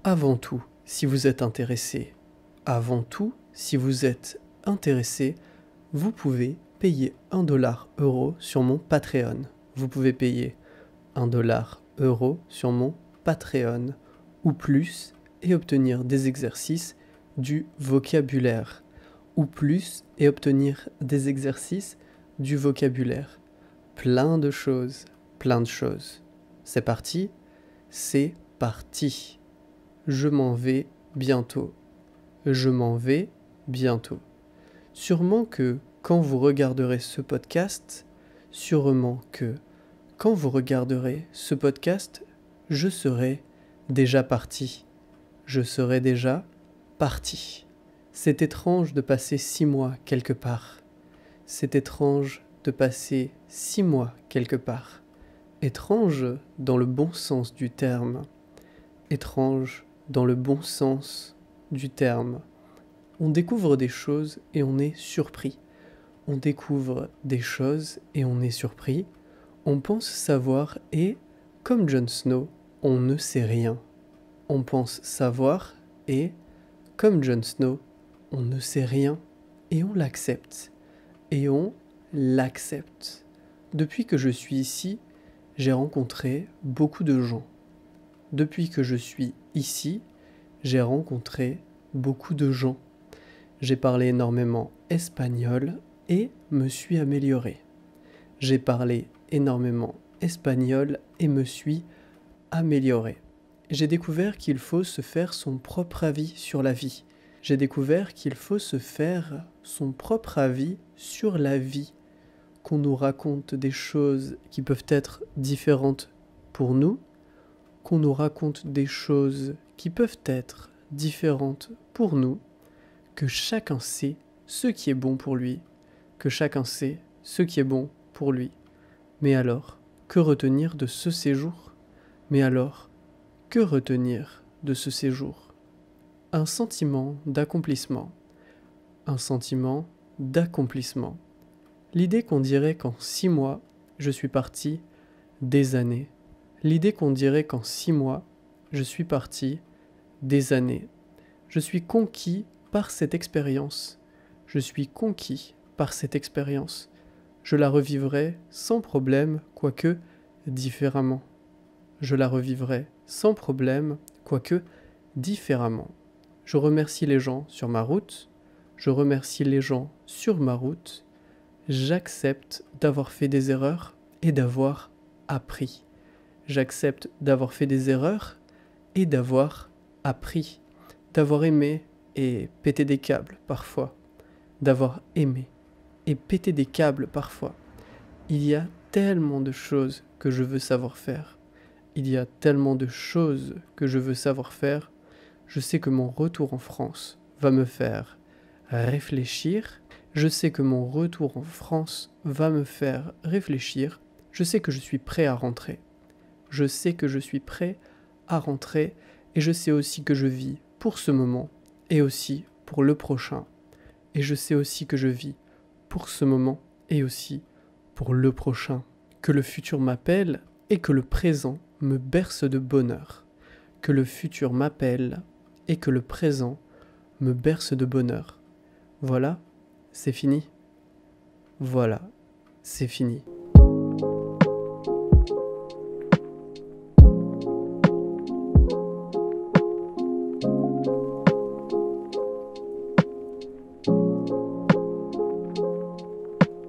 Avant tout, si vous êtes intéressé, avant tout, si vous êtes intéressé, vous pouvez payer 1$ sur mon Patreon. Vous pouvez payer 1$ sur mon Patreon ou plus et obtenir des exercices du vocabulaire. Ou plus et obtenir des exercices du vocabulaire. Plein de choses, plein de choses. C'est parti, c'est parti. Je m'en vais bientôt. Je m'en vais bientôt. Sûrement que quand vous regarderez ce podcast, je serai déjà parti. Je serai déjà parti. C'est étrange de passer 6 mois quelque part. C'est étrange de passer 6 mois quelque part. Étrange dans le bon sens du terme. Étrange dans le bon sens du terme. On découvre des choses et on est surpris. On découvre des choses et on est surpris. On pense savoir et, comme Jon Snow, on ne sait rien. On pense savoir et, comme Jon Snow, on ne sait rien et on l'accepte. Et on l'accepte. Depuis que je suis ici, j'ai rencontré beaucoup de gens. Depuis que je suis ici, j'ai rencontré beaucoup de gens. J'ai parlé énormément espagnol et me suis amélioré. J'ai parlé énormément espagnol et me suis amélioré. J'ai découvert qu'il faut se faire son propre avis sur la vie. J'ai découvert qu'il faut se faire son propre avis sur la vie. Qu'on nous raconte des choses qui peuvent être différentes pour nous, qu'on nous raconte des choses qui peuvent être différentes pour nous, que chacun sait ce qui est bon pour lui, que chacun sait ce qui est bon pour lui. Mais alors, que retenir de ce séjour ? Mais alors, que retenir de ce séjour ? Un sentiment d'accomplissement. Un sentiment d'accomplissement. L'idée qu'on dirait qu'en 6 mois, je suis parti des années. L'idée qu'on dirait qu'en 6 mois, je suis parti des années. Je suis conquis par cette expérience. Je suis conquis par cette expérience. Je la revivrai sans problème, quoique différemment. Je la revivrai sans problème, quoique différemment. Je remercie les gens sur ma route. Je remercie les gens sur ma route. J'accepte d'avoir fait des erreurs et d'avoir appris. J'accepte d'avoir fait des erreurs et d'avoir appris. D'avoir aimé et pété des câbles parfois. D'avoir aimé et pété des câbles parfois. Il y a tellement de choses que je veux savoir faire. Il y a tellement de choses que je veux savoir faire. Je sais que mon retour en France va me faire réfléchir. Je sais que mon retour en France va me faire réfléchir. Je sais que je suis prêt à rentrer. Je sais que je suis prêt à rentrer et je sais aussi que je vis pour ce moment et aussi pour le prochain. Et je sais aussi que je vis pour ce moment et aussi pour le prochain. Que le futur m'appelle et que le présent me berce de bonheur. Que le futur m'appelle et que le présent me berce de bonheur. Voilà, c'est fini. Voilà, c'est fini.